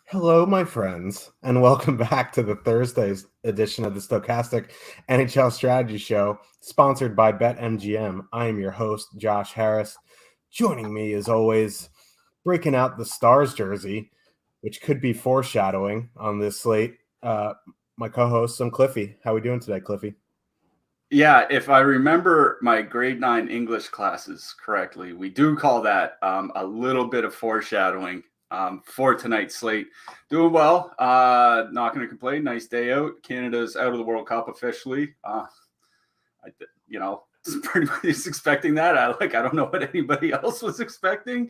Hello, my friends, and welcome back to the Thursday's edition of the Stokastic NHL Strategy Show, sponsored by BetMGM. I am your host, Josh Harris. Joining me, as always, breaking out the Stars jersey, which could be foreshadowing on this slate, my co-host, Cliffy. How are we doing today, Cliffy? Yeah, if I remember my grade 9 English classes correctly, we do call that a little bit of foreshadowing. For tonight's slate. Doing well. Not going to complain. Nice day out. Canada's out of the World Cup officially. Pretty much expecting that. I don't know what anybody else was expecting.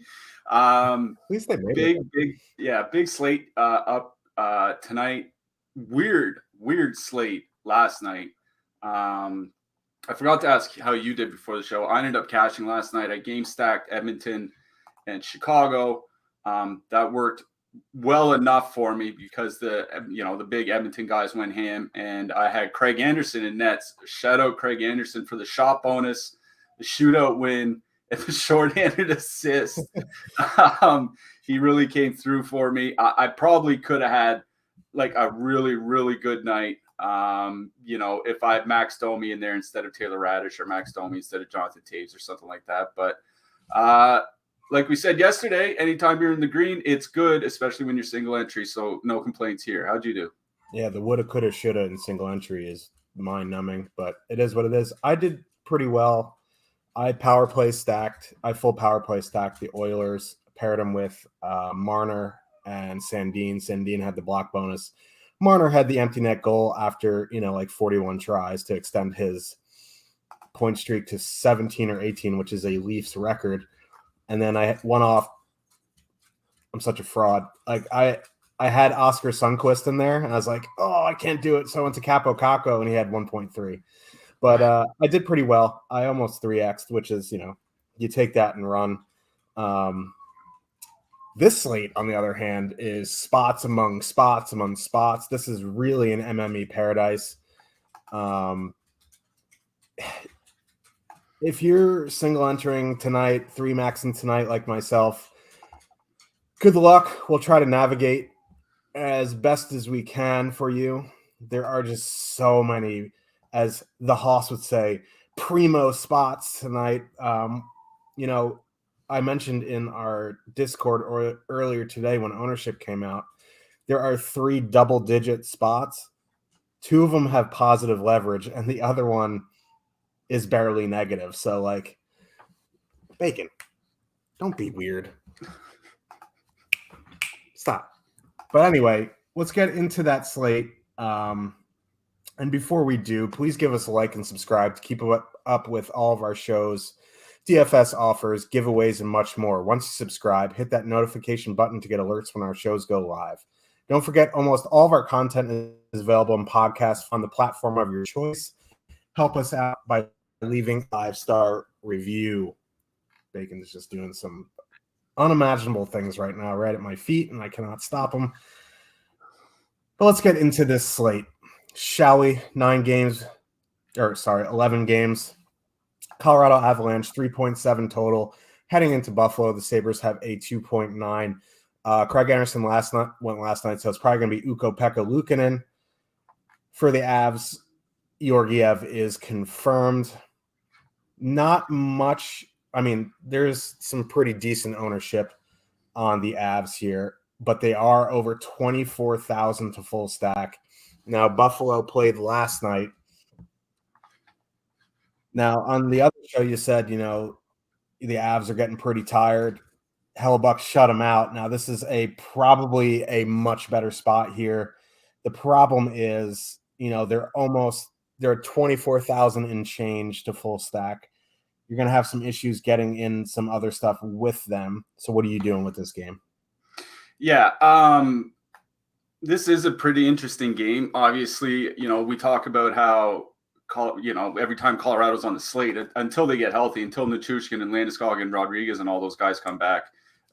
At least they made it. Big slate up tonight. Weird slate last night. I forgot to ask how you did before the show. I ended up cashing last night. I game stacked Edmonton and Chicago. That worked well enough for me because the big Edmonton guys went ham, and I had Craig Anderson in nets. Shout out Craig Anderson for the shot bonus, the shootout win, and the shorthanded assist. He really came through for me. I probably could have had like a really, really good night. If I had Max Domi in there instead of Taylor Radish, or Max Domi instead of Jonathan Taves or something like that. But like we said yesterday, anytime you're in the green, it's good, especially when you're single entry. So no complaints here. How'd you do? Yeah, the woulda, coulda, shoulda in single entry is mind-numbing, but it is what it is. I did pretty well. I full power play stacked the Oilers, paired them with Marner and Sandin. Sandin had the block bonus. Marner had the empty net goal after 41 tries to extend his point streak to 17 or 18, which is a Leafs record. And then I won off. I'm such a fraud. Like I had Oscar Sundqvist in there, and I was like, oh, I can't do it. So I went to Capo Caco, and he had 1.3. But I did pretty well. I almost 3x'd, which is, you take that and run. This slate, on the other hand, is spots among spots. This is really an MME paradise. If you're single entering tonight, 3-maxing tonight like myself, good luck. We'll try to navigate as best as we can for you. There are just so many, as the Hoss would say, primo spots tonight. I mentioned in our Discord earlier today when ownership came out, there are 3 double-digit spots. 2 of them have positive leverage, and the other one is barely negative. So, Bacon, don't be weird. Stop. But anyway, let's get into that slate. And before we do, please give us a like and subscribe to keep up with all of our shows, DFS offers, giveaways, and much more. Once you subscribe, hit that notification button to get alerts when our shows go live. Don't forget, almost all of our content is available in podcasts on the platform of your choice. help us out by leaving 5-star review. Bacon is just doing some unimaginable things right now, right at my feet, and I cannot stop him. But let's get into this slate, shall we? 11 games. Colorado Avalanche, 3.7 total. Heading into Buffalo, the Sabres have a 2.9. Craig Anderson went last night, so it's probably going to be Ukko-Pekka Luukkonen. For the Avs, Georgiev is confirmed. Not much. I mean, there's some pretty decent ownership on the Avs here, but they are over 24,000 to full stack. Now, Buffalo played last night. Now, on the other show, you said, the Avs are getting pretty tired. Hellebuck shut them out. Now, this is probably a much better spot here. The problem is, they're 24,000 and change to full stack. You're going to have some issues getting in some other stuff with them. So what are you doing with this game? Yeah, this is a pretty interesting game. Obviously, we talk about how, every time Colorado's on the slate, until they get healthy, until Nichushkin and Landeskog and Rodriguez and all those guys come back,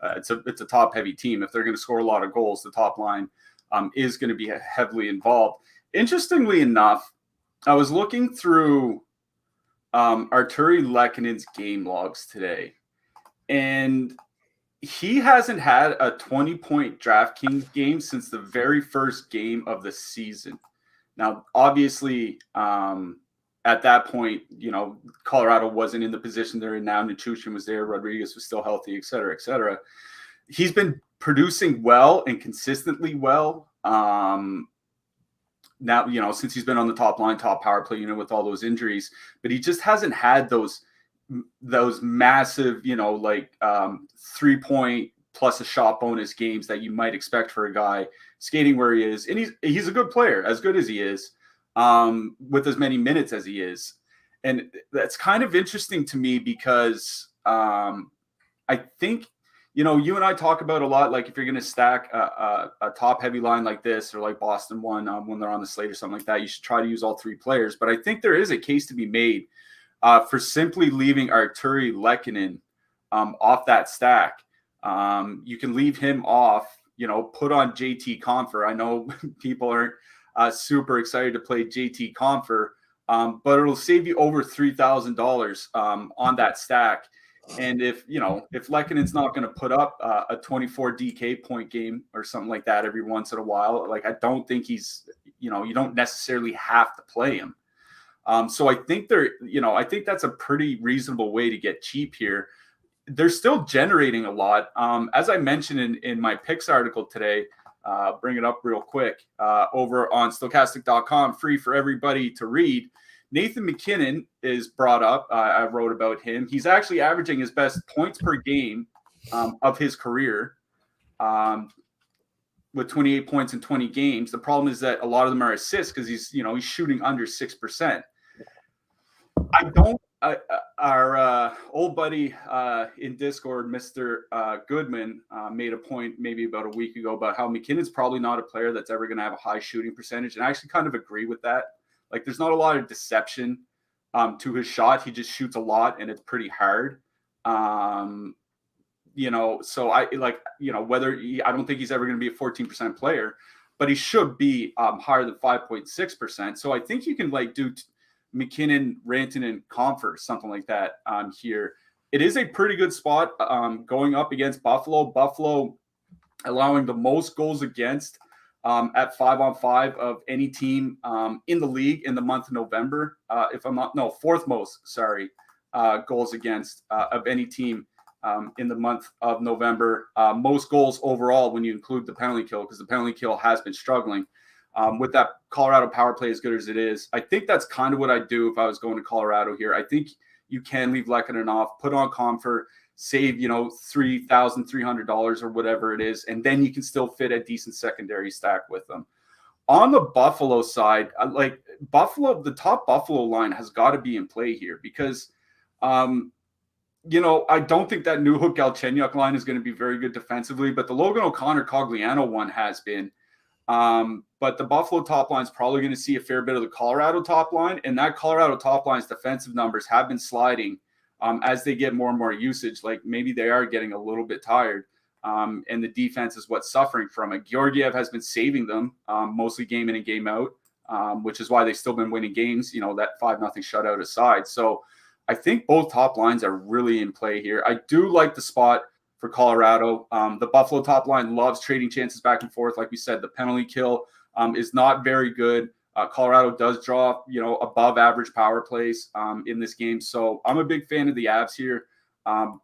it's a top-heavy team. If they're going to score a lot of goals, the top line is going to be heavily involved. Interestingly enough, I was looking through Arturi Lekkonen's game logs today, and he hasn't had a 20-point DraftKings game since the very first game of the season. Now, obviously, at that point, Colorado wasn't in the position they're in now. Nichushkin was there. Rodriguez was still healthy, et cetera, et cetera. He's been producing well and consistently well. Now, since he's been on the top line, top power play unit with all those injuries, but he just hasn't had those massive, 3-point plus a shot bonus games that you might expect for a guy skating where he is. And he's a good player, as good as he is, with as many minutes as he is. And that's kind of interesting to me because I think, you and I talk about a lot, like if you're going to stack a top-heavy line like this or like Boston won when they're on the slate or something like that, you should try to use all three players. But I think there is a case to be made for simply leaving Arturi Lekkonen off that stack. You can leave him off, put on JT Compher. I know people aren't super excited to play JT Compher, but it'll save you over $3,000 on that stack. And if Lekkonen's not going to put up a 24 DK point game or something like that every once in a while, like I don't think he's, you don't necessarily have to play him. So I think I think that's a pretty reasonable way to get cheap here. They're still generating a lot. As I mentioned in my picks article today, bring it up real quick, over on Stokastic.com, free for everybody to read. Nathan MacKinnon is brought up. I wrote about him. He's actually averaging his best points per game of his career with 28 points in 20 games. The problem is that a lot of them are assists because he's shooting under 6%. Our old buddy in Discord, Mr. Goodman, made a point maybe about a week ago about how McKinnon's probably not a player that's ever going to have a high shooting percentage. And I actually kind of agree with that. Like, there's not a lot of deception to his shot. He just shoots a lot, and it's pretty hard. So I don't think he's ever going to be a 14% player, but he should be higher than 5.6%. So I think you can do MacKinnon, Rantanen, Compher, something like that here. It is a pretty good spot going up against Buffalo. Buffalo allowing the most goals against at 5-on-5 of any team in the league in the month of November. Fourth most, goals against of any team in the month of November. Most goals overall when you include the penalty kill, because the penalty kill has been struggling. With that Colorado power play as good as it is, I think that's kind of what I'd do if I was going to Colorado here. I think you can leave Lekkonen off, put on Compher, save, $3,300 or whatever it is, and then you can still fit a decent secondary stack with them. On the Buffalo side, the top Buffalo line has got to be in play here because, I don't think that Newhook Galchenyuk line is going to be very good defensively, but the Logan O'Connor Cogliano one has been. But the Buffalo top line is probably going to see a fair bit of the Colorado top line, and that Colorado top line's defensive numbers have been sliding as they get more and more usage. Like maybe they are getting a little bit tired, and the defense is what's suffering from it. Georgiev has been saving them mostly game in and game out, which is why they've still been winning games, that 5-0 shutout aside. So I think both top lines are really in play here. I do like the spot for Colorado. The Buffalo top line loves trading chances back and forth. Like we said, the penalty kill is not very good. Colorado does draw, above average power plays in this game. So I'm a big fan of the Avs here. I'm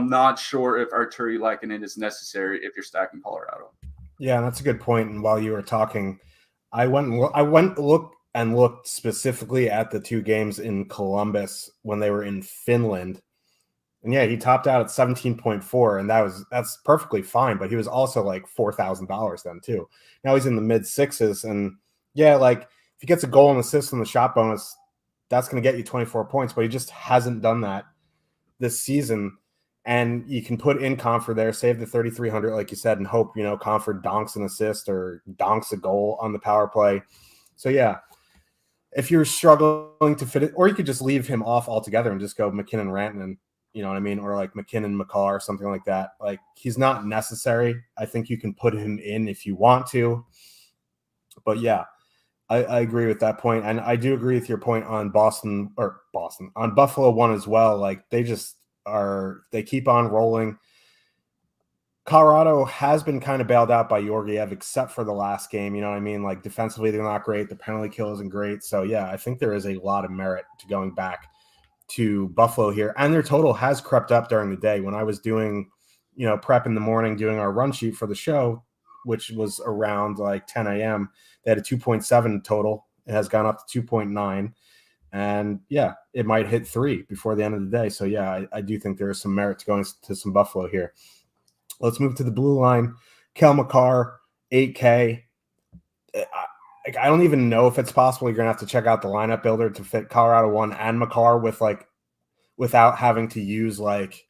not sure if Artturi Lehkonen is necessary if you're stacking Colorado. Yeah, that's a good point. And while you were talking, I looked specifically at the two games in Columbus when they were in Finland. And yeah, he topped out at 17.4, and that's perfectly fine. But he was also like $4,000 then too. Now he's in the mid sixes, and yeah, like if he gets a goal and assist on the shot bonus, that's going to get you 24 points. But he just hasn't done that this season. And you can put in Comfort there, save the 3,300, like you said, and hope Comfort donks an assist or donks a goal on the power play. So yeah, if you're struggling to fit it, or you could just leave him off altogether and just go McKinnon, Rantanen. You know what I mean? Or like McKinnon, McCarr, or something like that. Like he's not necessary. I think you can put him in if you want to. But yeah, I agree with that point. And I do agree with your point on on Buffalo one as well. Like they keep on rolling. Colorado has been kind of bailed out by Georgiev, except for the last game. You know what I mean? Like defensively, they're not great. The penalty kill isn't great. So yeah, I think there is a lot of merit to going back to Buffalo here, and their total has crept up during the day. When I was doing, prep in the morning, doing our run sheet for the show, which was around like 10 a.m., they had a 2.7 total. It has gone up to 2.9, and yeah, it might hit 3 before the end of the day. So yeah, I do think there is some merit to going to some Buffalo here. Let's move to the blue line. Kel McCarr, 8K. I don't even know if it's possible. You're gonna have to check out the lineup builder to fit Colorado 1 and McCarr without having to use like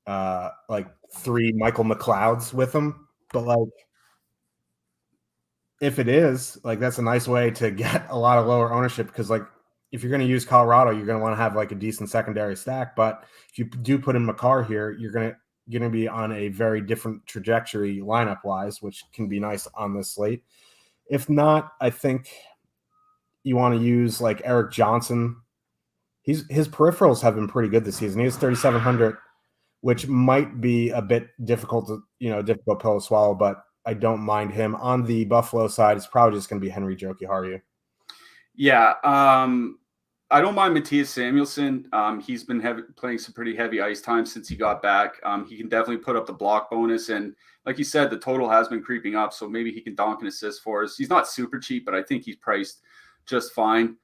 3 Michael McLeods with them. But like if it is, like that's a nice way to get a lot of lower ownership, because like if you're gonna use Colorado, you're gonna want to have like a decent secondary stack. But if you do put in McCarr here, you're gonna be on a very different trajectory lineup wise, which can be nice on this slate. If not, I think you want to use like Eric Johnson. His peripherals have been pretty good this season. He has 3,700, which might be a bit difficult difficult pill to swallow, but I don't mind him. On the Buffalo side, it's probably just going to be Henry Jokiharju. Yeah, I don't mind Matthias Samuelsson. He's been playing some pretty heavy ice time since he got back. He can definitely put up the block bonus, and like you said, the total has been creeping up, so maybe he can donk and assist for us. He's not super cheap, but I think he's priced just fine.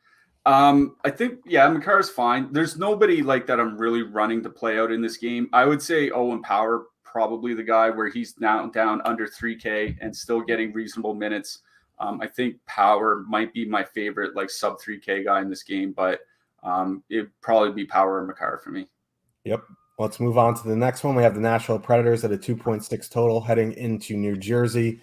I think, McCarr's fine. There's nobody like that I'm really running to play out in this game. I would say Owen Power, probably the guy where he's now down under 3K and still getting reasonable minutes. I think Power might be my favorite, like sub 3K guy in this game, but it'd probably be Power and McCarr for me. Yep. Let's move on to the next one. We have the Nashville Predators at a 2.6 total heading into New Jersey.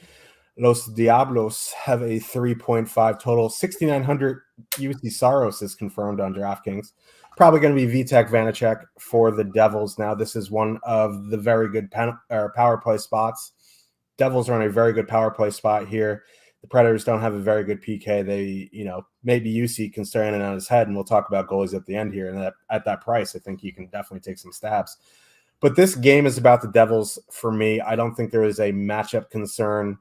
Los Diablos have a 3.5 total. 6,900 UC Saros is confirmed on DraftKings. Probably going to be Vitek Vanacek for the Devils. Now, this is one of the very good power play spots. Devils are on a very good power play spot here. The Predators don't have a very good PK. They, maybe UC can stand it on his head, and we'll talk about goalies at the end here. And at that price, I think you can definitely take some stabs. But this game is about the Devils for me. I don't think there is a matchup concern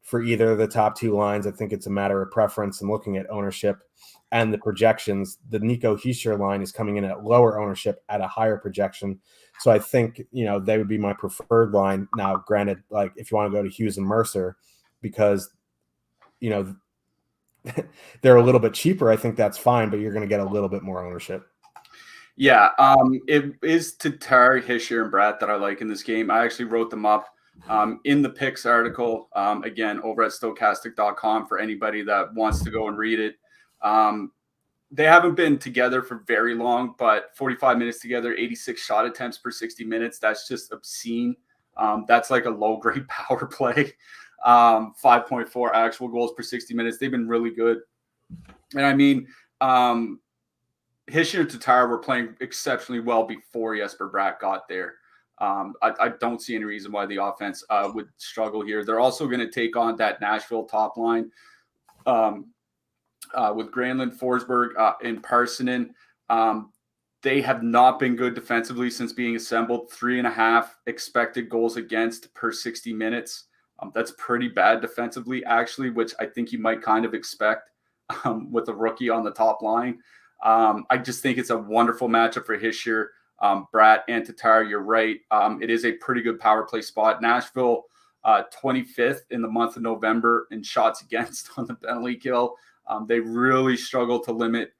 for either of the top two lines. I think it's a matter of preference and looking at ownership and the projections. The Nico Hischier line is coming in at lower ownership at a higher projection. So I think, they would be my preferred line. Now, granted, like if you want to go to Hughes and Mercer, because, they're a little bit cheaper, I think that's fine, but you're going to get a little bit more ownership. Yeah, it is Tatar, Hischier, and Bratt that I like in this game. I actually wrote them up in the picks article, again, over at Stokastic.com for anybody that wants to go and read it. They haven't been together for very long, but 45 minutes together, 86 shot attempts per 60 minutes. That's just obscene. That's like a low-grade power play. 5.4 actual goals per 60 minutes. They've been really good. And I mean, Hischier and Tatar were playing exceptionally well before Jesper Bratt got there. I don't see any reason why the offense would struggle here. They're also going to take on that Nashville top line with Granlund, Forsberg, and Parsonen. They have not been good defensively since being assembled. 3.5 expected goals against per 60 minutes. That's pretty bad defensively, actually, which I think you might kind of expect with a rookie on the top line. I just think it's a wonderful matchup for Hischier, Bratt, and Tatar. You're right. It is a pretty good power play spot. Nashville, 25th in the month of November in shots against on the penalty kill. They really struggle to limit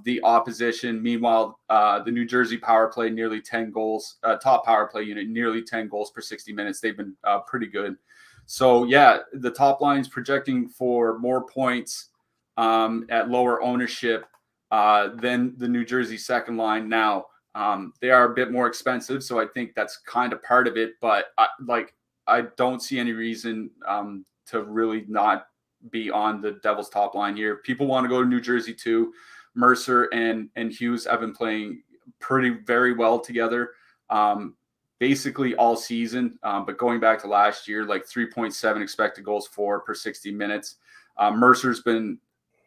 the opposition. Meanwhile, the New Jersey power play, nearly 10 goals, top power play unit, nearly 10 goals per 60 minutes. They've been pretty good. So, yeah, the top line is projecting for more points at lower ownership than the New Jersey second line. Now, they are a bit more expensive, so I think that's kind of part of it. But, I don't see any reason to really not be on the Devils top line here. People want to go to New Jersey too. Mercer and Hughes have been playing very well together basically all season. But going back to last year, 3.7 expected goals for per 60 minutes. Mercer's been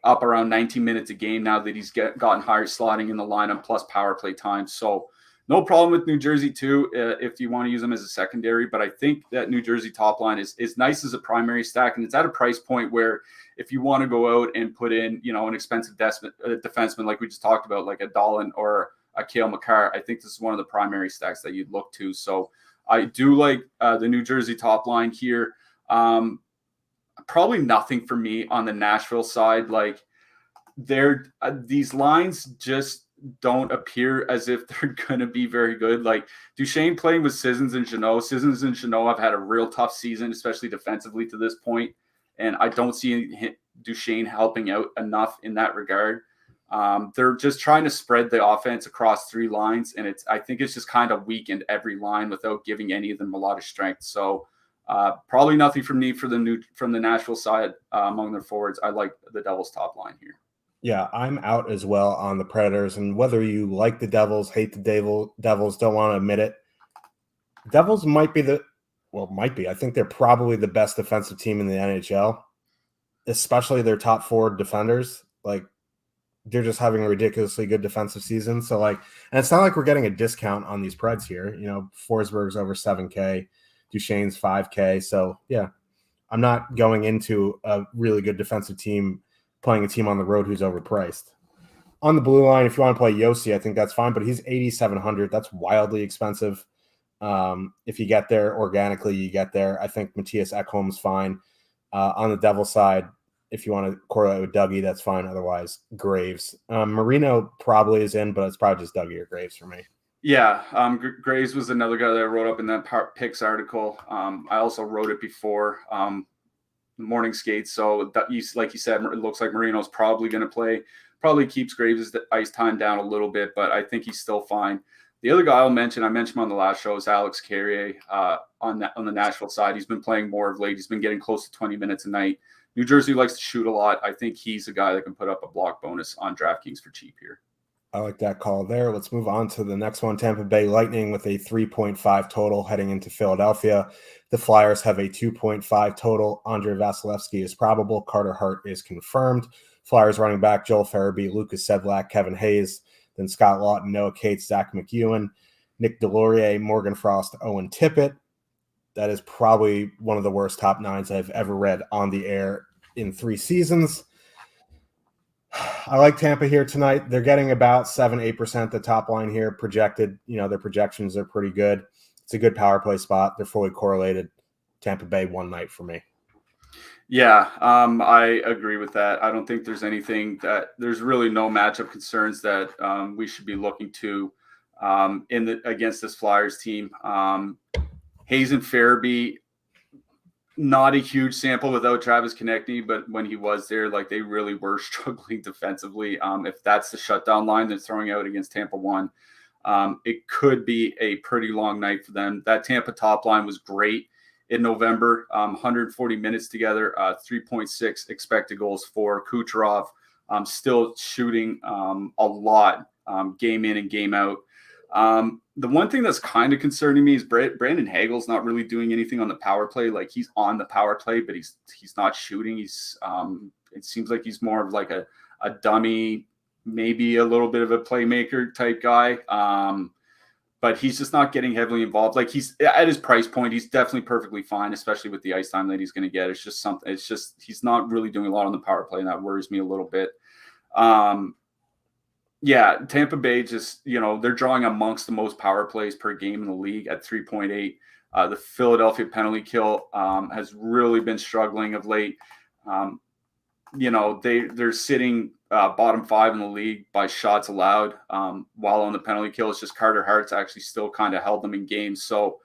up around 19 minutes a game now that he's gotten higher slotting in the lineup plus power play time. So no problem with New Jersey too, if you want to use them as a secondary. But I think that New Jersey top line is nice as a primary stack, and it's at a price point where if you want to go out and put in, an expensive defenseman like we just talked about, like a Dahlin or a Cale Makar, I think this is one of the primary stacks that you'd look to. So I do like the New Jersey top line here. Probably nothing for me on the Nashville side. These lines just don't appear as if they're going to be very good. Duchesne playing with Sissons and Jeannot. Sissons and Jeannot have had a real tough season, especially defensively to this point. And I don't see Duchesne helping out enough in that regard. They're just trying to spread the offense across 3 lines. And I think it's just kind of weakened every line without giving any of them a lot of strength. So probably nothing from me from the Nashville side among their forwards. I like the Devils top line here. Yeah, I'm out as well on the Predators. And whether you like the Devils, hate the Devils, don't want to admit it, Devils might be I think they're probably the best defensive team in the NHL, especially their top 4 defenders. They're just having a ridiculously good defensive season. So, and it's not like we're getting a discount on these Preds here. Forsberg's over 7K, Duchesne's 5K. So, yeah, I'm not going into a really good defensive team playing a team on the road who's overpriced. On the blue line, if you want to play Yossi, I think that's fine, but he's 8,700. That's wildly expensive. If you get there organically, you get there. I think Matthias Ekholm's fine. On the Devil side, if you want to correlate with Dougie, that's fine. Otherwise, Graves. Marino probably is in, but it's probably just Dougie or Graves for me. Yeah, Graves was another guy that I wrote up in that picks article. I also wrote it before morning skates. So like you said, it looks like Marino's probably going to play. Probably keeps Graves' ice time down a little bit, but I think he's still fine. The other guy I mentioned him on the last show, is Alex Carrier on the Nashville side. He's been playing more of late. He's been getting close to 20 minutes a night. New Jersey likes to shoot a lot. I think he's a guy that can put up a block bonus on DraftKings for cheap here. I like that call there. Let's move on to the next one. Tampa Bay Lightning with a 3.5 total heading into Philadelphia. The Flyers have a 2.5 total. Andrei Vasilevsky is probable. Carter Hart is confirmed. Flyers running back Joel Farabee, Lucas Sedlak, Kevin Hayes, then Scott Lawton, Noah Cates, Zach McEwen, Nick Delorier, Morgan Frost, Owen Tippett. That is probably one of the worst top 9s I've ever read on the air in 3 seasons. I like Tampa here tonight. They're getting about 7-8% the top line here projected. Their projections are pretty good. It's a good power play spot. They're fully correlated. Tampa Bay one night for me. Yeah, I agree with that. I don't think there's there's really no matchup concerns that we should be looking to against this Flyers team. Hayes and Farabee, not a huge sample without Travis Konechny, but when he was there, they really were struggling defensively. If that's the shutdown line they're throwing out against Tampa 1, it could be a pretty long night for them. That Tampa top line was great in November. 140 minutes together, 3.6 expected goals for Kucherov. Still shooting a lot, game in and game out. The one thing that's kind of concerning me is Brandon Hagel's not really doing anything on the power play. Like, he's on the power play, but he's not shooting. He's it seems like he's more of like a dummy, maybe a little bit of a playmaker type guy. But he's just not getting heavily involved. Like, he's at his price point, he's definitely perfectly fine, especially with the ice time that he's going to get. It's just something. It's just he's not really doing a lot on the power play, and that worries me a little bit. Yeah, Tampa Bay just, they're drawing amongst the most power plays per game in the league at 3.8. The Philadelphia penalty kill has really been struggling of late. They're sitting bottom 5 in the league by shots allowed. While on the penalty kill, it's just Carter Hart's actually still kind of held them in games. So,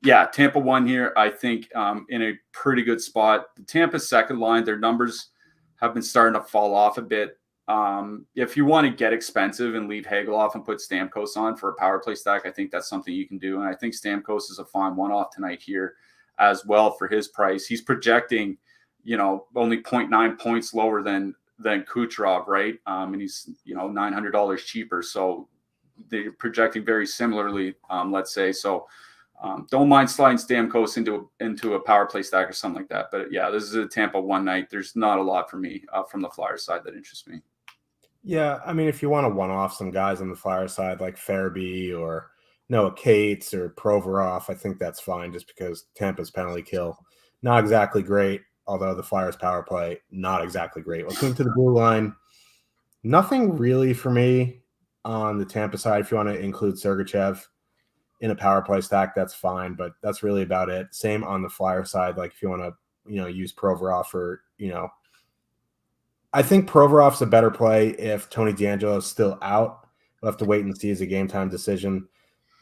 yeah, Tampa won here, I think, in a pretty good spot. The Tampa second line, their numbers have been starting to fall off a bit. If you want to get expensive and leave Hagel off and put Stamkos on for a power play stack, I think that's something you can do. And I think Stamkos is a fine one-off tonight here as well for his price. He's projecting, only 0.9 points lower than Kucherov, right? And he's, $900 cheaper. So they're projecting very similarly, let's say. So don't mind sliding Stamkos into a power play stack or something like that. But yeah, this is a Tampa one night. There's not a lot for me from the Flyers side that interests me. Yeah, I mean, if you want to one-off some guys on the Flyers side like Farabee or Noah Cates or Provorov, I think that's fine just because Tampa's penalty kill, not exactly great, although the Flyers power play, not exactly great. Let's move to the blue line. Nothing really for me on the Tampa side. If you want to include Sergachev in a power play stack, that's fine, but that's really about it. Same on the Flyer side. Like, if you want to, use Provorov or, I think Provorov's a better play if Tony DeAngelo is still out. We'll have to wait and see as a game time decision.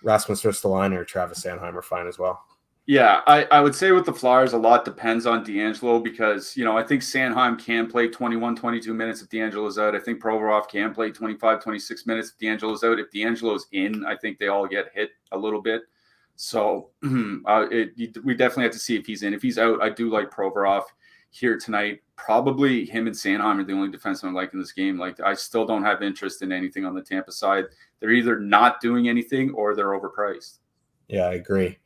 Rasmus Ristolainen or Travis Sanheim are fine as well. Yeah, I would say with the Flyers, a lot depends on DeAngelo because, I think Sanheim can play 21, 22 minutes if DeAngelo's out. I think Provorov can play 25, 26 minutes if DeAngelo's out. If DeAngelo's in, I think they all get hit a little bit. So we definitely have to see if he's in. If he's out, I do like Provorov here tonight. Probably him and Sanheim are the only defensemen I like in this game. Like, I still don't have interest in anything on the Tampa side. They're either not doing anything or they're overpriced. Yeah, I agree.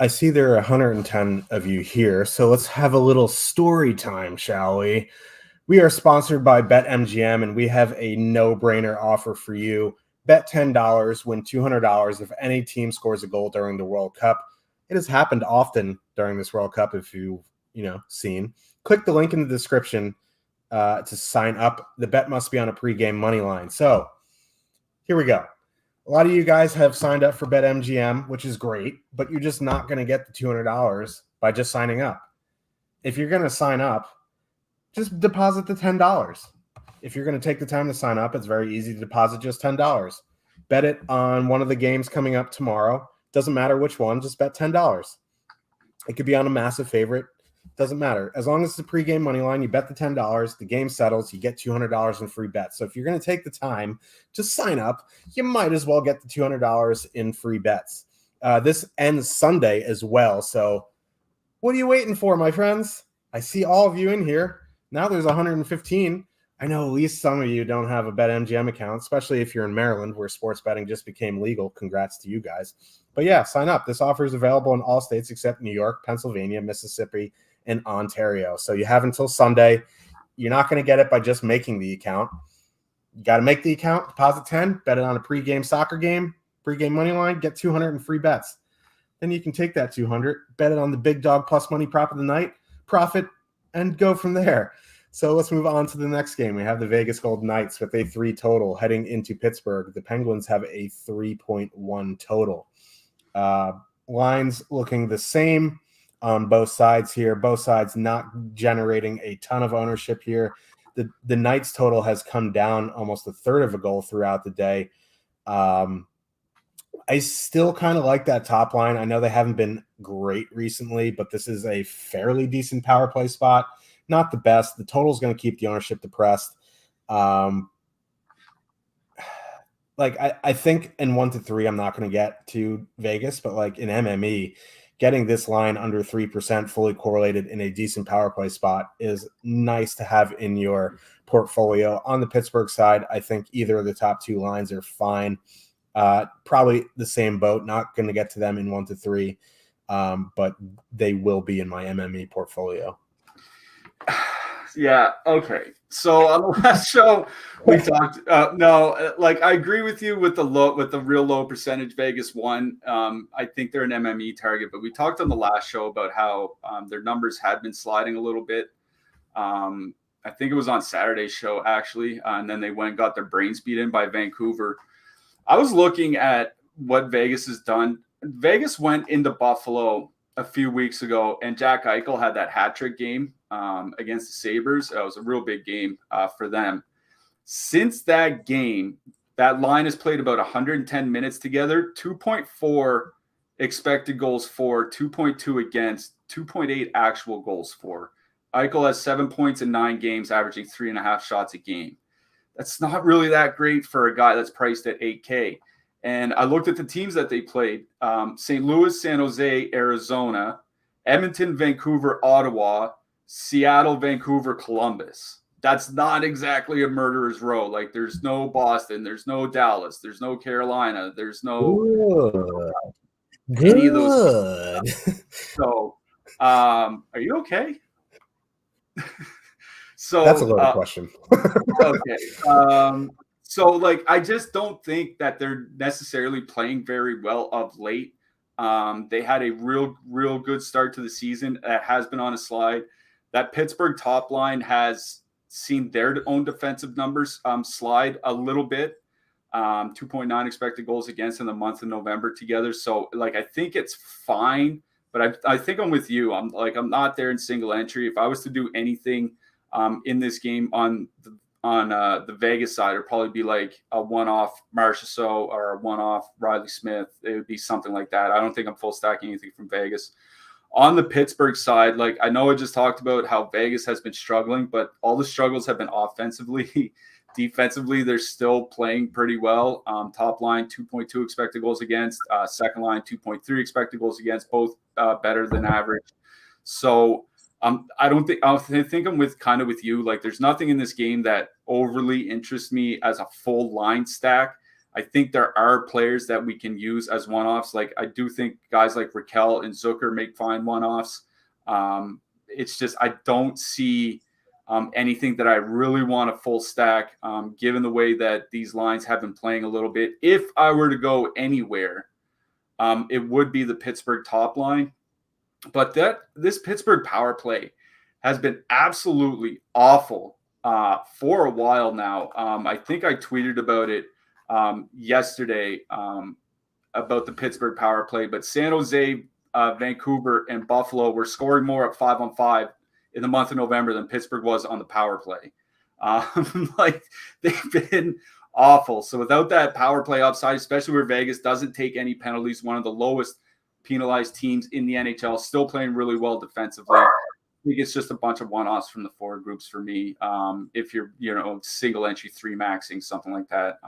I see there are 110 of you here, so let's have a little story time, shall we? We are sponsored by BetMGM, and we have a no-brainer offer for you. Bet $10, win $200 if any team scores a goal during the World Cup. It has happened often during this World Cup, if you've seen. Click the link in the description to sign up. The bet must be on a pregame money line. So here we go. A lot of you guys have signed up for BetMGM, which is great, but you're just not going to get the $200 by just signing up. If you're going to sign up, just deposit the $10. If you're going to take the time to sign up, it's very easy to deposit just $10. Bet it on one of the games coming up tomorrow. Doesn't matter which one, just bet $10. It could be on a massive favorite. Doesn't matter. As long as it's a pregame money line, you bet the $10, the game settles, you get $200 in free bets. So if you're going to take the time to sign up, you might as well get the $200 in free bets. This ends Sunday as well. So what are you waiting for, my friends? I see all of you in here. Now there's 115. I know at least some of you don't have a BetMGM account, especially if you're in Maryland where sports betting just became legal. Congrats to you guys. But yeah, sign up. This offer is available in all states except New York, Pennsylvania, Mississippi, and Ontario. So you have until Sunday. You're not going to get it by just making the account. You got to make the account, deposit 10, bet it on a pregame soccer game, pregame money line, get 200 in free bets. Then you can take that 200, bet it on the big dog plus money prop of the night, profit, and go from there. So let's move on to the next game. We have the Vegas Golden Knights with a 3 total heading into Pittsburgh. The Penguins have a 3.1 total. Lines looking the same on both sides here. Both sides not generating a ton of ownership here. The Knights total has come down almost a third of a goal throughout the day. I still kind of like that top line. I know they haven't been great recently, but this is a fairly decent power play spot. Not the best. The total is going to keep the ownership depressed. I think in 1 to 3, I'm not going to get to Vegas, but like in MME, getting this line under 3% fully correlated in a decent power play spot is nice to have in your portfolio. On the Pittsburgh side, I think either of the top two lines are fine. Probably the same boat, not going to get to them in 1 to 3, but they will be in my MME portfolio. Yeah. Okay. So on the last show, we talked. I agree with you with the real low percentage Vegas won. I think they're an MME target, but we talked on the last show about how their numbers had been sliding a little bit. I think it was on Saturday's show actually, and then they went and got their brains beat in by Vancouver. I was looking at what Vegas has done. Vegas went into Buffalo a few weeks ago, and Jack Eichel had that hat trick game against the Sabres. It was a real big game for them. Since that game, that line has played about 110 minutes together, 2.4 expected goals for, 2.2 against, 2.8 actual goals for. Eichel has 7 points in 9 games, averaging 3.5 shots a game. That's not really that great for a guy that's priced at $8K. And I looked at the teams that they played. St. Louis, San Jose, Arizona, Edmonton, Vancouver, Ottawa, Seattle, Vancouver, Columbus. That's not exactly a murderer's row. Like there's no Boston, there's no Dallas, there's no Carolina, there's no any of those. So are you okay? So that's a loaded question. Okay. So, I just don't think that they're necessarily playing very well of late. They had a real good start to the season that has been on a slide. That Pittsburgh top line has seen their own defensive numbers slide a little bit. 2.9 expected goals against in the month of November together. So, I think it's fine, but I think I'm with you. I'm not there in single entry. If I was to do anything in this game on the Vegas side, it'd probably be like a one-off Marchessault or a one-off Riley Smith. It would be something like that. I don't think I'm full stacking anything from Vegas. On the Pittsburgh side, I know I just talked about how Vegas has been struggling, but all the struggles have been offensively. Defensively, they're still playing pretty well. Top line, 2.2 expected goals against. Second line, 2.3 expected goals against, both better than average. So I think I'm with you. There's nothing in this game that overly interests me as a full line stack. I think there are players that we can use as one-offs. I do think guys like Raquel and Zucker make fine one-offs. It's just I don't see anything that I really want a full stack, given the way that these lines have been playing a little bit. If I were to go anywhere, it would be the Pittsburgh top line. But this Pittsburgh power play has been absolutely awful for a while now. I think I tweeted about it yesterday about the Pittsburgh power play. But San Jose, Vancouver, and Buffalo were scoring more at 5-on-5 in the month of November than Pittsburgh was on the power play. They've been awful. So without that power play upside, especially where Vegas doesn't take any penalties, one of the lowest penalized teams in the NHL, still playing really well defensively. I think it's just a bunch of one-offs from the forward groups for me. If you're, single entry 3 maxing, something like that.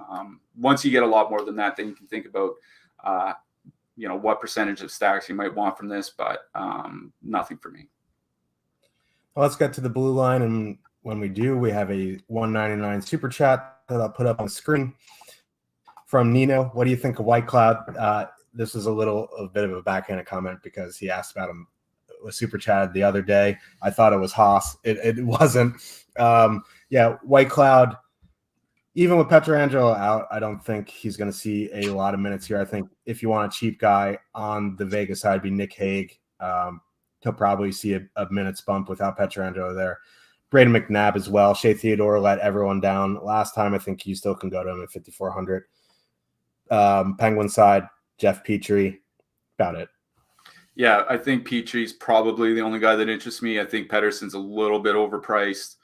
Once you get a lot more than that, then you can think about, what percentage of stacks you might want from this, but nothing for me. Well, let's get to the blue line. And when we do, we have a $1.99 super chat that I'll put up on the screen from Nino. What do you think of White Cloud? This is a bit of a backhanded comment because he asked about him with super chat the other day. I thought it was Haas. It wasn't. White Cloud, even with Pietrangelo out, I don't think he's going to see a lot of minutes here. I think if you want a cheap guy on the Vegas side, be Nick Hague. He'll probably see a minutes bump without Pietrangelo there. Braden McNabb as well. Shea Theodore let everyone down last time. I think you still can go to him at 5,400. Penguin side, Jeff Petrie, about it. Yeah, I think Petrie's probably the only guy that interests me. I think Pettersson's a little bit overpriced.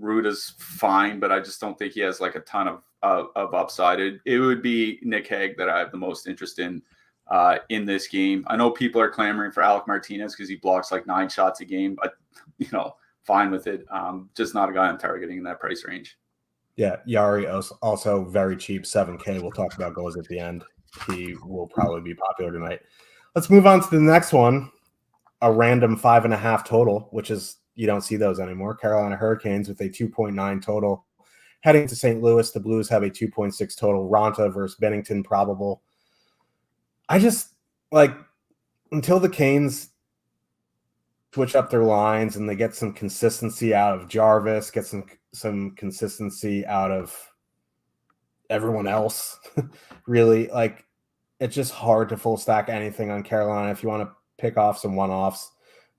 Ruta's fine, but I just don't think he has a ton of upside. It would be Nick Hague that I have the most interest in this game. I know people are clamoring for Alec Martinez because he blocks 9 shots a game, but fine with it. Just not a guy I'm targeting in that price range. Yeah, Yari also very cheap, $7K. We'll talk about goals at the end. He will probably be popular tonight. Let's move on to the next one. A random 5.5 total, which is, you don't see those anymore. Carolina Hurricanes with a 2.9 total. Heading to St. Louis, the Blues have a 2.6 total. Ronta versus Bennington probable. I just, like, until the Canes switch up their lines and they get some consistency out of Jarvis, get some consistency out of everyone else, really, like, it's just hard to full stack anything on Carolina. If you want to pick off some one-offs,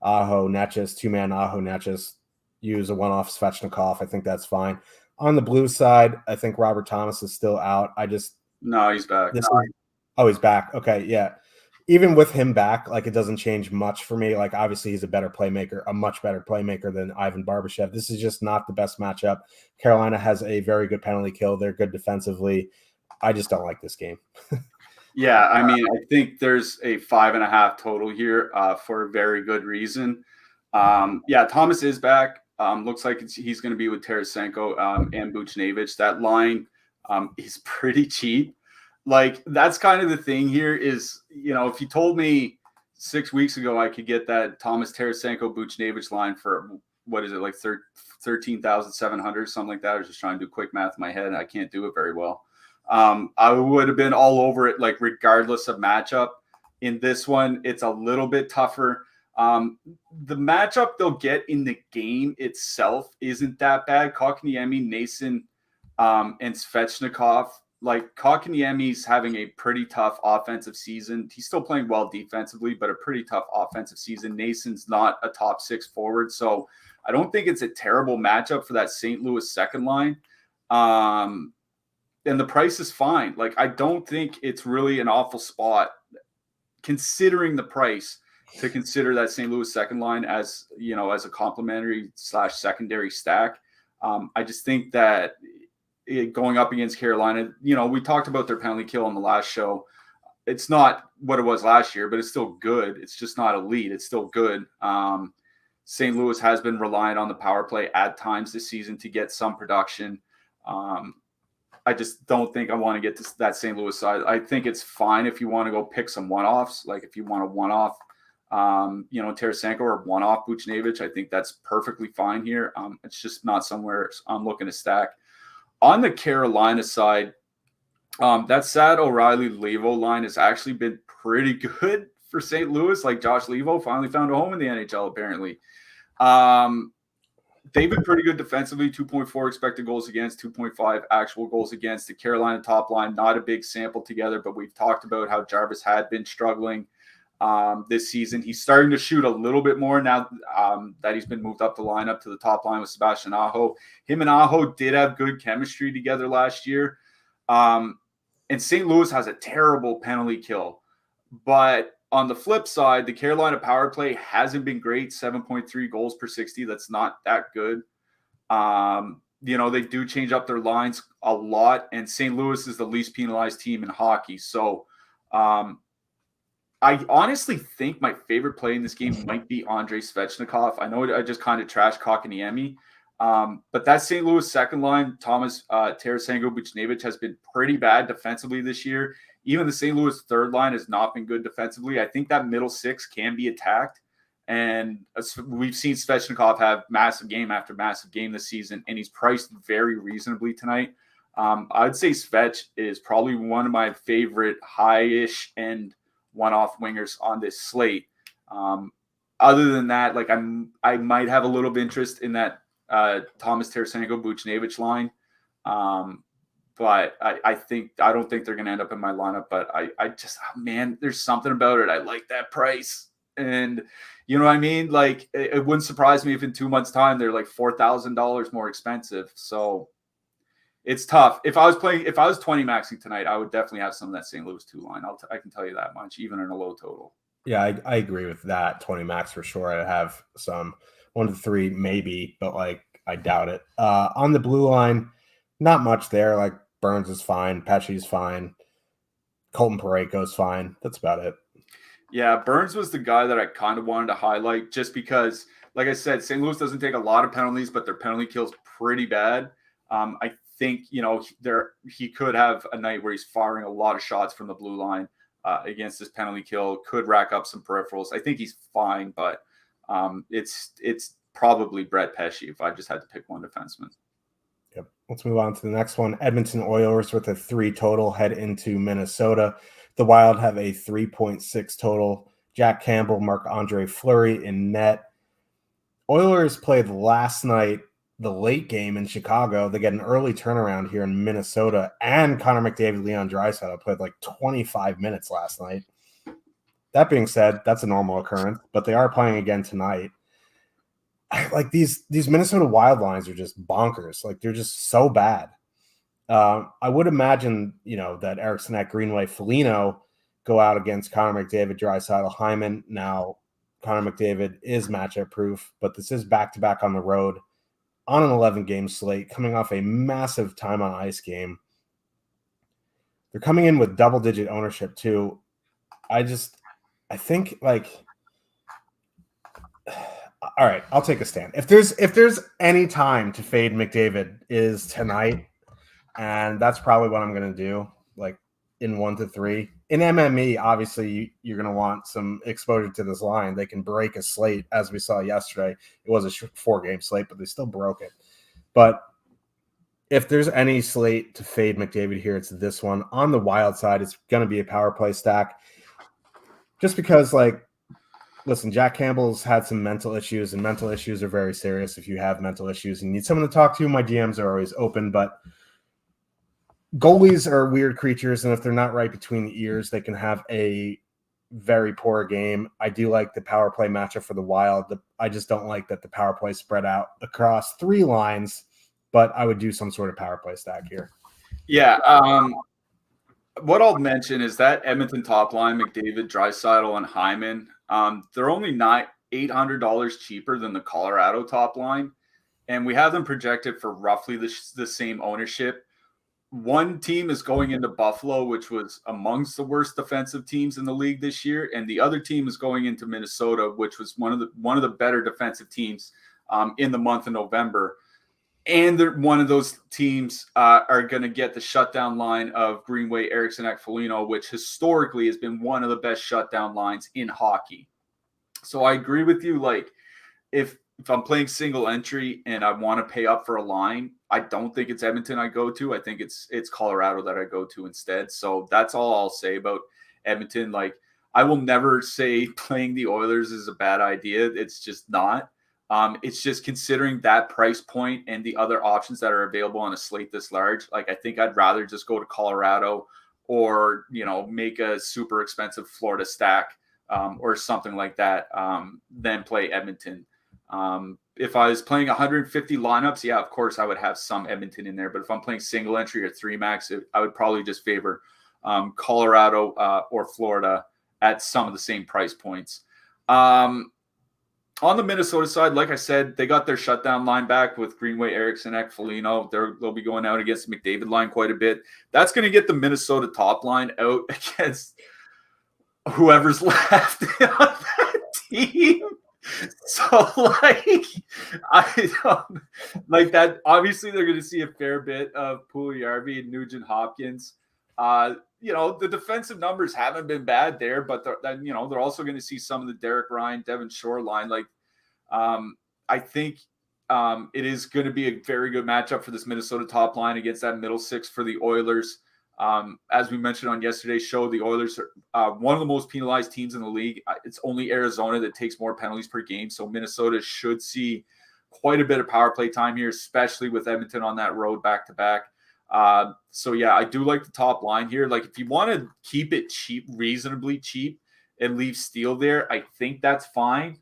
Aho, Netches, two-man Aho, Netches, use a one-off Svechnikov. I think that's fine. On the Blues side, I think Robert Thomas is still out. No, he's back. He's back. Okay, yeah. Even with him back, like, it doesn't change much for me. Like, obviously he's a better playmaker, a much better playmaker than Ivan Barbashev. This is just not the best matchup. Carolina has a very good penalty kill. They're good defensively. I just don't like this game. Yeah, I mean, I think there's a 5.5 total here for a very good reason. Yeah, Thomas is back. Looks like he's going to be with Tarasenko and Buchnevich. That line is pretty cheap. Like, that's kind of the thing here is, if you told me 6 weeks ago I could get that Thomas Tarasenko Buchnevich line for, what is it, like 13,700, something like that. I was just trying to do quick math in my head. I can't do it very well. I would have been all over it, like, regardless of matchup. In this one, it's a little bit tougher. The matchup they'll get in the game itself isn't that bad. Kotkaniemi, Nason, and Svechnikov. Like, Kotkaniemi's having a pretty tough offensive season. He's still playing well defensively, but a pretty tough offensive season. Nason's not a top 6 forward, so I don't think it's a terrible matchup for that St. Louis second line. And the price is fine. Like, I don't think it's really an awful spot, considering the price, to consider that St. Louis second line as, as a complimentary / secondary stack. I just think that going up against Carolina, we talked about their penalty kill on the last show. It's not what it was last year, but it's still good. It's just not elite. It's still good. St. Louis has been reliant on the power play at times this season to get some production. I just don't think I want to get to that St. Louis side. I think it's fine if you want to go pick some one-offs. Like, if you want a one-off, Tarasenko, or one-off Buchnevich, I think that's perfectly fine here. It's just not somewhere I'm looking to stack. On the Carolina side, that sad O'Reilly-Levo line has actually been pretty good for St. Louis. Like, Josh Levo finally found a home in the NHL, apparently. They've been pretty good defensively, 2.4 expected goals against, 2.5 actual goals against. The Carolina top line, not a big sample together, but we've talked about how Jarvis had been struggling this season. He's starting to shoot a little bit more now that he's been moved up the lineup to the top line with Sebastian Aho. Him and Aho did have good chemistry together last year. And St. Louis has a terrible penalty kill. But on the flip side, the Carolina power play hasn't been great, 7.3 goals per 60. That's not that good. They do change up their lines a lot, and St. Louis is the least penalized team in hockey. So I honestly think my favorite play in this game might be Andrei Svechnikov. I know I just kind of trashed Kotkaniemi, but that St. Louis second line, Thomas Tarasenko Buchnevich, has been pretty bad defensively this year. Even the St. Louis third line has not been good defensively. I think that middle six can be attacked. And we've seen Svechnikov have massive game after massive game this season, and he's priced very reasonably tonight. I'd say Svech is probably one of my favorite high-ish end one-off wingers on this slate. Other than that, like, I might have a little bit of interest in that Thomas Tarasenko Buchnevich line. But I don't think they're going to end up in my lineup, but I just, man, there's something about it. I like that price. And you know what I mean? Like, it wouldn't surprise me if in 2 months' time, they're like $4,000 more expensive. So it's tough. If I was 20 maxing tonight, I would definitely have some of that St. Louis 2 line. I can tell you that much, even in a low total. Yeah, I agree with that. 20 max for sure. I have some 1 to 3 maybe, but like, I doubt it. On the blue line, not much there. Like, Burns is fine. Pesci's fine. Colton Parayko's fine. That's about it. Yeah, Burns was the guy that I kind of wanted to highlight just because, like I said, St. Louis doesn't take a lot of penalties, but their penalty kill's pretty bad. I think, he could have a night where he's firing a lot of shots from the blue line. against this penalty kill. Could rack up some peripherals. I think he's fine, but it's probably Brett Pesce if I just had to pick one defenseman. Yep. Let's move on to the next one. Edmonton Oilers with a 3 total head into Minnesota. The Wild have a 3.6 total. Jack Campbell, Marc-Andre Fleury in net. Oilers played last night, the late game in Chicago. They get an early turnaround here in Minnesota, and Connor McDavid, Leon Draisaitl played like 25 minutes last night. That being said, that's a normal occurrence, but they are playing again tonight. Like these Minnesota Wild lines are just bonkers. Like they're just so bad. I would imagine, that Eriksson at Greenway, Foligno go out against Connor McDavid, Draisaitl, Hyman. Now, Connor McDavid is matchup proof, but this is back-to-back on the road on an 11-game slate, coming off a massive time on ice game. They're coming in with double-digit ownership too. I think like, all right, I'll take a stand. If there's any time to fade McDavid is tonight, and that's probably what I'm going to do, like in 1 to 3. In MME, obviously, you're going to want some exposure to this line. They can break a slate, as we saw yesterday. It was a 4-game slate, but they still broke it. But if there's any slate to fade McDavid here, it's this one. On the Wild side, it's going to be a power play stack. Just because, like, listen, Jack Campbell's had some mental issues, and mental issues are very serious. If you have mental issues and you need someone to talk to, my DMs are always open, but goalies are weird creatures, and if they're not right between the ears, they can have a very poor game. I do like the power play matchup for the Wild. I just don't like that the power play spread out across 3 lines, but I would do some sort of power play stack here. Yeah. What I'll mention is that Edmonton top line, McDavid, Draisaitl, and Hyman, they're only $800 cheaper than the Colorado top line, and we have them projected for roughly the same ownership. One team is going into Buffalo, which was amongst the worst defensive teams in the league this year, and the other team is going into Minnesota, which was one of the better defensive teams in the month of November. And one of those teams are going to get the shutdown line of Greenway, Eriksson, Foligno, which historically has been one of the best shutdown lines in hockey. So I agree with you. Like, if I'm playing single entry and I want to pay up for a line, I don't think it's Edmonton I go to. I think it's Colorado that I go to instead. So that's all I'll say about Edmonton. Like, I will never say playing the Oilers is a bad idea. It's just not. It's just considering that price point and the other options that are available on a slate this large. Like, I think I'd rather just go to Colorado or, make a super expensive Florida stack or something like that than play Edmonton. If I was playing 150 lineups, yeah, of course I would have some Edmonton in there. But if I'm playing single entry or 3 max, I would probably just favor Colorado or Florida at some of the same price points. On the Minnesota side, like I said, they got their shutdown line back with Greenway, Eriksson, Foligno. They'll be going out against the McDavid line quite a bit. That's going to get the Minnesota top line out against whoever's left on that team. So, like, I don't like that. Obviously, they're going to see a fair bit of Puljujarvi and Nugent Hopkins. The defensive numbers haven't been bad there, but they're also going to see some of the Derek Ryan, Devon Shore line. Like, I think it is going to be a very good matchup for this Minnesota top line against that middle 6 for the Oilers. As we mentioned on yesterday's show, the Oilers are one of the most penalized teams in the league. It's only Arizona that takes more penalties per game. So Minnesota should see quite a bit of power play time here, especially with Edmonton on that road back-to-back. So yeah, I do like the top line here. Like, if you want to keep it cheap, reasonably cheap, and leave Steele there, I think that's fine.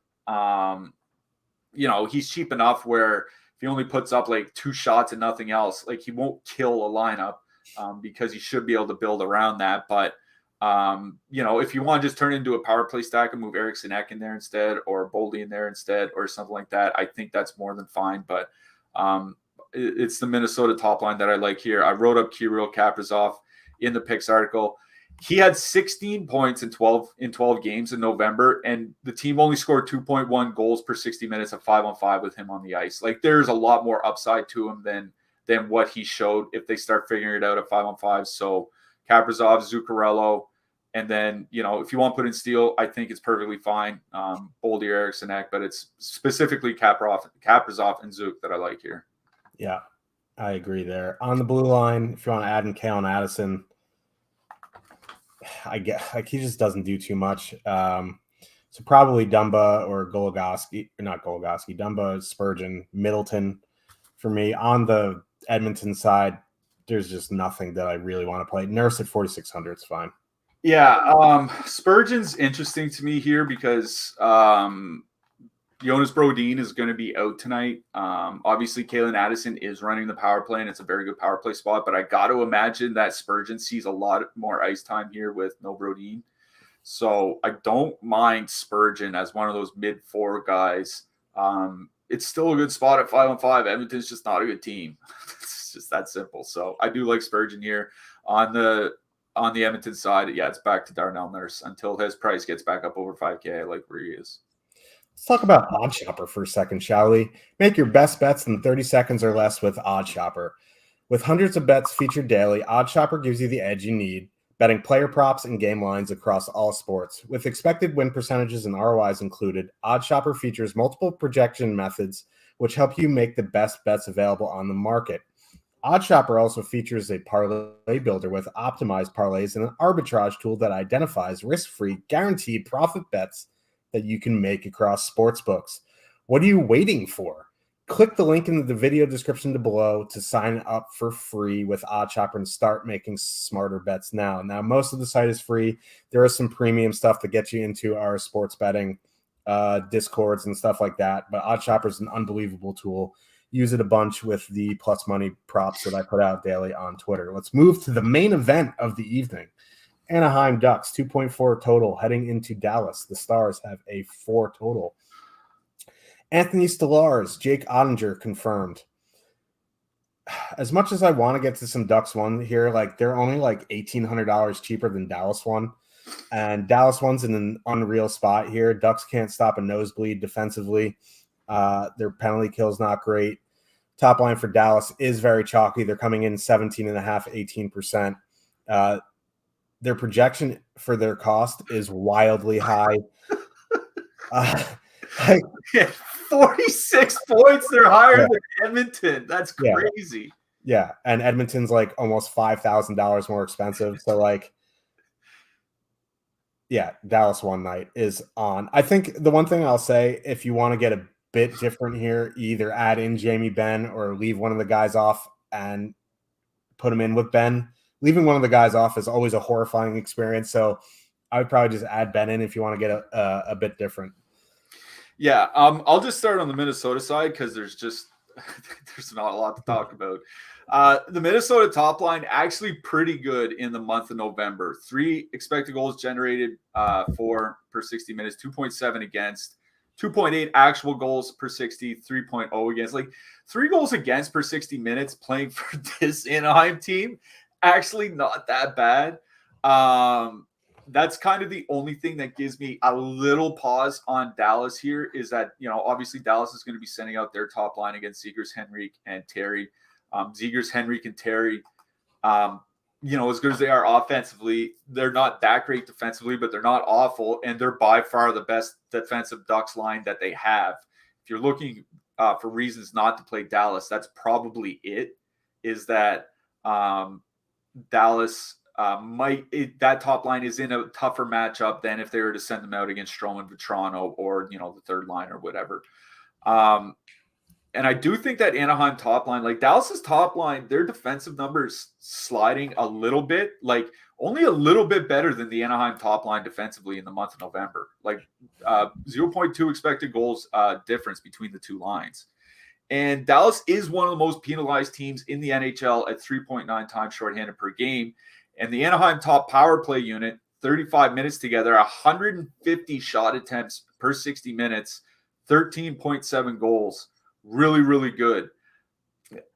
He's cheap enough where if he only puts up like 2 shots and nothing else, like, he won't kill a lineup. Because you should be able to build around that. But, if you want to just turn it into a power play stack and move Eriksson Ek in there instead, or Boldy in there instead, or something like that, I think that's more than fine. But it's the Minnesota top line that I like here. I wrote up Kirill Kaprizov in the picks article. He had 16 points in 12 games in November, and the team only scored 2.1 goals per 60 minutes of 5-on-5 with him on the ice. Like, there's a lot more upside to him than what he showed if they start figuring it out at 5-on-5. So Kaprizov, Zuccarello, And then, if you want to put in Steele, I think it's perfectly fine. Boldy, Eriksson, but it's specifically Kaprizov and Zook that I like here. Yeah, I agree there. On the blue line, if you want to add in Kale and Addison, I get he just doesn't do too much. So probably Dumba or Goligoski, not Goligoski, Dumba, Spurgeon, Middleton for me. On the Edmonton side, there's just nothing that I really want to play. Nurse at 4,600 is fine. Yeah, Spurgeon's interesting to me here because Jonas Brodin is going to be out tonight. Obviously, Kalen Addison is running the power play, and it's a very good power play spot. But I got to imagine that Spurgeon sees a lot more ice time here with no Brodin. So I don't mind Spurgeon as one of those mid-4 guys. It's still a good spot at 5-on-5. Edmonton's just not a good team. It's just that simple. So I do like Spurgeon here. On the Edmonton side, yeah, it's back to Darnell Nurse until his price gets back up over 5K. I like where he is. Let's talk about OddsShopper for a second, shall we? Make your best bets in 30 seconds or less with OddsShopper. With hundreds of bets featured daily, OddsShopper gives you the edge you need, betting player props and game lines across all sports. With expected win percentages and ROIs included, OddsShopper features multiple projection methods, which help you make the best bets available on the market. OddsShopper also features a parlay builder with optimized parlays and an arbitrage tool that identifies risk-free, guaranteed profit bets that you can make across sportsbooks. What are you waiting for? Click the link in the video description below to sign up for free with OddsShopper and start making smarter bets now. Now, most of the site is free. There is some premium stuff that gets you into our sports betting discords and stuff like that. But OddsShopper is an unbelievable tool. Use it a bunch with the plus money props that I put out daily on Twitter. Let's move to the main event of the evening. Anaheim Ducks, 2.4 total, heading into Dallas. The Stars have a 4 total. Anthony Stolarz, Jake Ottinger confirmed. As much as I want to get to some Ducks one here, they're only $1,800 cheaper than Dallas one. And Dallas one's in an unreal spot here. Ducks can't stop a nosebleed defensively. Their penalty kill is not great. Top line for Dallas is very chalky. They're coming in 17.5%, 18%. Their projection for their cost is wildly high. 46 points. They're higher than Edmonton. That's crazy. Yeah. And Edmonton's almost $5,000 more expensive. So Dallas one night is on. I think the one thing I'll say, if you want to get a bit different here, either add in Jamie Benn or leave one of the guys off and put him in with Ben. Leaving one of the guys off is always a horrifying experience. So I would probably just add Ben in if you want to get a bit different. Yeah, I'll just start on the Minnesota side because there's not a lot to talk about. The Minnesota top line actually pretty good in the month of November. 3 expected goals generated, 4 per 60 minutes, 2.7 against, 2.8 actual goals per 60, 3.0 against. 3 goals against per 60 minutes playing for this Anaheim team. Actually not that bad. That's kind of the only thing that gives me a little pause on Dallas here is that, obviously Dallas is going to be sending out their top line against Zegers, Henrique, and Terry. Zegers, Henrique, and Terry, as good as they are offensively, they're not that great defensively, but they're not awful, and they're by far the best defensive Ducks line that they have. If you're looking for reasons not to play Dallas, that's probably it, is that Dallas that top line is in a tougher matchup than if they were to send them out against Stroman, Vetrano, or the third line or whatever. And I do think that Anaheim top line, Dallas's top line, their defensive numbers sliding a little bit, only a little bit better than the Anaheim top line defensively in the month of November. 0.2 expected goals difference between the two lines. And Dallas is one of the most penalized teams in the NHL at 3.9 times shorthanded per game. And the Anaheim top power play unit, 35 minutes together, 150 shot attempts per 60 minutes, 13.7 goals. Really, really good.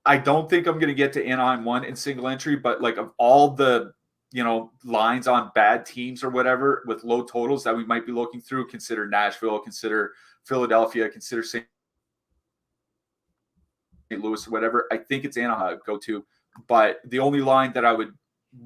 I don't think I'm going to get to Anaheim 1 in single entry, but of all the, lines on bad teams or whatever with low totals that we might be looking through, consider Nashville, consider Philadelphia, consider St. Louis or whatever, I think it's Anaheim go to. But the only line that I would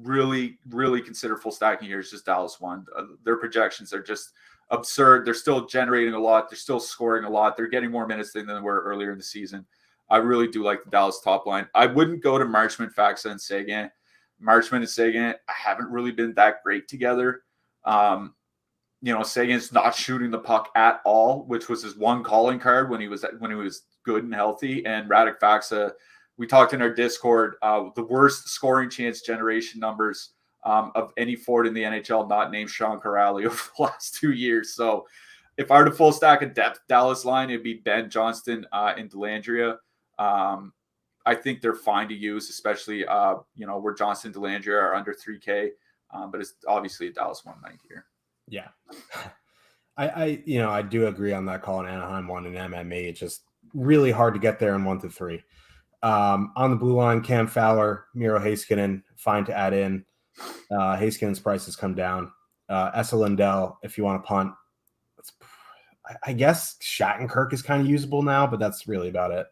really, really consider full stacking here is just Dallas one. Their projections are just absurd. They're still generating a lot. They're still scoring a lot. They're getting more minutes than they were earlier in the season. I really do like the Dallas top line. I wouldn't go to Marchment, Faxa, and Seguin. Marchment and Seguin haven't really been that great together. Seguin's not shooting the puck at all, which was his one calling card when he was good and healthy. And Radek Faxa, we talked in our Discord, the worst scoring chance generation numbers of any forward in the NHL not named Sean Corrali over the last 2 years. So if I were to full stack a depth Dallas line, it'd be Ben, Johnston, and Dellandrea. I think they're fine to use, especially where Johnston and Dellandrea are under 3K. But it's obviously a Dallas one night here. Yeah. I do agree on that call in Anaheim one and MMA. It's just really hard to get there in 1 to 3. On the blue line, Cam Fowler, Miro Heiskanen, fine to add in. Heiskanen's price has come down. Esa Lindell, if you want to punt. I guess Shattenkirk is kind of usable now, but that's really about it.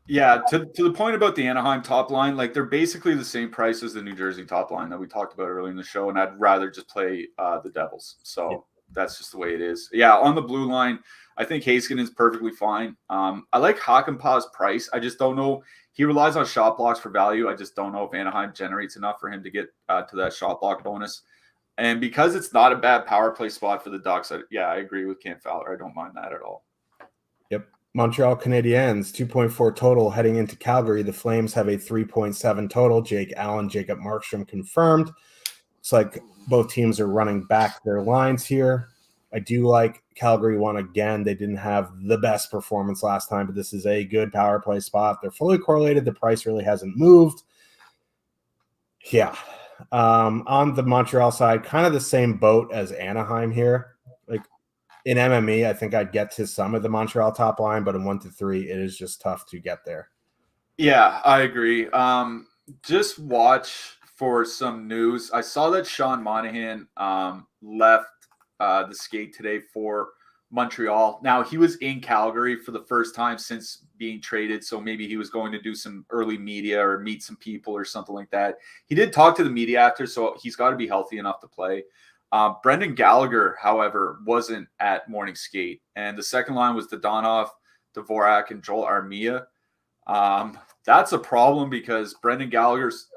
Yeah, to the point about the Anaheim top line, like they're basically the same price as the New Jersey top line that we talked about earlier in the show, and I'd rather just play the Devils. So that's just the way it is. Yeah, on the blue line, I think Heiskanen is perfectly fine. I like Hakanpää's price. I just don't know. He relies on shot blocks for value. I just don't know if Anaheim generates enough for him to get to that shot block bonus. And because it's not a bad power play spot for the Ducks, I agree with Cam Fowler. I don't mind that at all. Yep. Montreal Canadiens, 2.4 total heading into Calgary. The Flames have a 3.7 total. Jake Allen, Jacob Markstrom confirmed. Looks like both teams are running back their lines here. I do like Calgary one again. They didn't have the best performance last time, but this is a good power play spot. They're fully correlated. The price really hasn't moved. Yeah. On the Montreal side, kind of the same boat as Anaheim here. Like in MME, I think I'd get to some of the Montreal top line, but in 1 to 3, it is just tough to get there. Yeah, I agree. Just watch for some news. I saw that Sean Monahan left the skate today for Montreal. Now, he was in Calgary for the first time since being traded, so maybe he was going to do some early media or meet some people or something like that. He did talk to the media after, so he's got to be healthy enough to play. Brendan Gallagher, however, wasn't at morning skate, and the second line was Dodonov, Dvorak, and Joel Armia. That's a problem because Brendan Gallagher's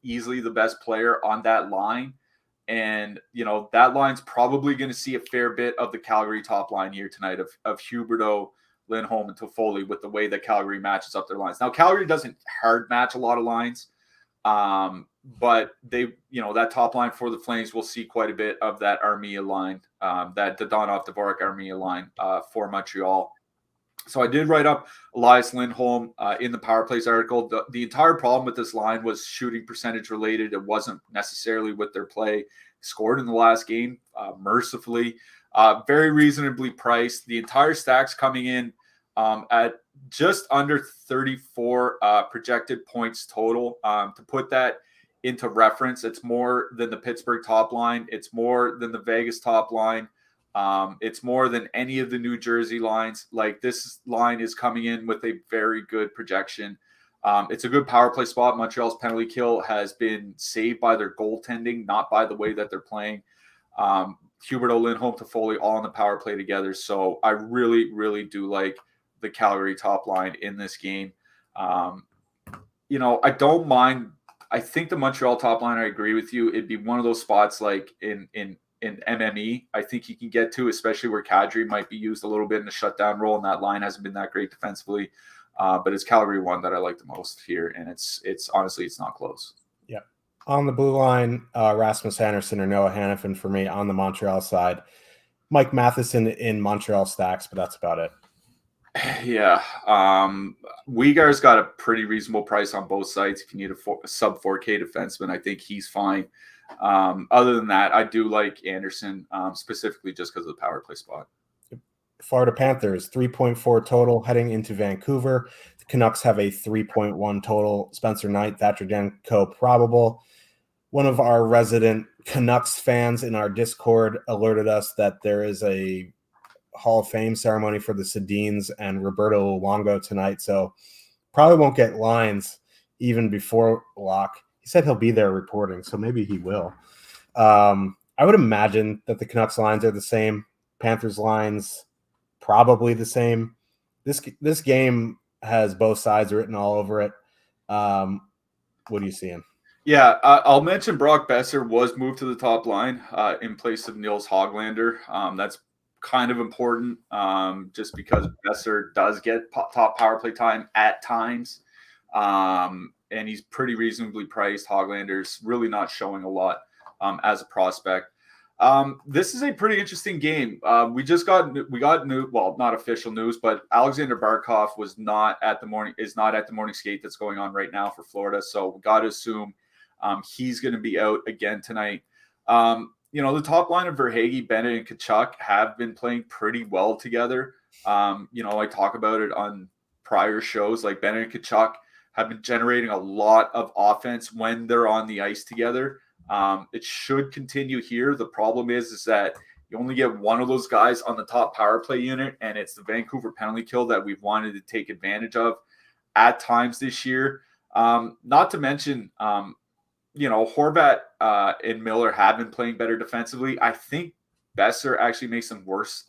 easily the best player on that line. And, that line's probably going to see a fair bit of the Calgary top line here tonight of Huberdeau, Lindholm, and Toffoli with the way that Calgary matches up their lines. Now, Calgary doesn't hard match a lot of lines, but they, that top line for the Flames will see quite a bit of that Armia line, that Dodonov, Dvorak Armia line for Montreal. So I did write up Elias Lindholm in the Power Plays article. The entire problem with this line was shooting percentage related. It wasn't necessarily with their play. Scored in the last game, mercifully. Very reasonably priced. The entire stack's coming in at just under 34 projected points total. To put that into reference, it's more than the Pittsburgh top line. It's more than the Vegas top line. It's more than any of the New Jersey lines. Like, this line is coming in with a very good projection. It's a good power play spot. Montreal's penalty kill has been saved by their goaltending, not by the way that they're playing. Huberdeau, Lindholm, Toffoli all on the power play together. So I really, really do like the Calgary top line in this game. I don't mind. I think the Montreal top line, I agree with you. It'd be one of those spots like in MME, I think you can get to, especially where Kadri might be used a little bit in the shutdown role, and that line hasn't been that great defensively. But it's Calgary one that I like the most here, and it's honestly, it's not close. Yeah. On the blue line, Rasmus Anderson or Noah Hannafin for me. On the Montreal side, Mike Matheson in Montreal stacks, but that's about it. Yeah. Uyghur's got a pretty reasonable price on both sides. If you need a sub 4K defenseman, I think he's fine. Other than that, I do like Anderson, specifically just because of the power play spot. Florida Panthers, 3.4 total heading into Vancouver. The Canucks have a 3.1 total. Spencer Knight, Thatcher Demko probable. One of our resident Canucks fans in our Discord alerted us that there is a Hall of Fame ceremony for the Sedins and Roberto Luongo tonight, so probably won't get lines even before lock. He said he'll be there reporting, so maybe he will. I would imagine that the Canucks lines are the same. Panthers lines probably the same. This game has both sides written all over it. What are you seeing? Yeah, I'll mention Brock Besser was moved to the top line in place of Nils Hoglander. That's kind of important just because Besser does get top power play time at times. And he's pretty reasonably priced. Hoglander's really not showing a lot as a prospect. This is a pretty interesting game. We got new, well, not official news, but Alexander Barkov is not at the morning skate that's going on right now for Florida. So we got to assume he's going to be out again tonight. The top line of Verhaeghe, Bennett, and Tkachuk have been playing pretty well together. I talk about it on prior shows. Like Bennett and Tkachuk have been generating a lot of offense when they're on the ice together. It should continue here. The problem is that you only get one of those guys on the top power play unit, and it's the Vancouver penalty kill that we've wanted to take advantage of at times this year. Not to mention, Horvat and Miller have been playing better defensively. I think Besser actually makes them worse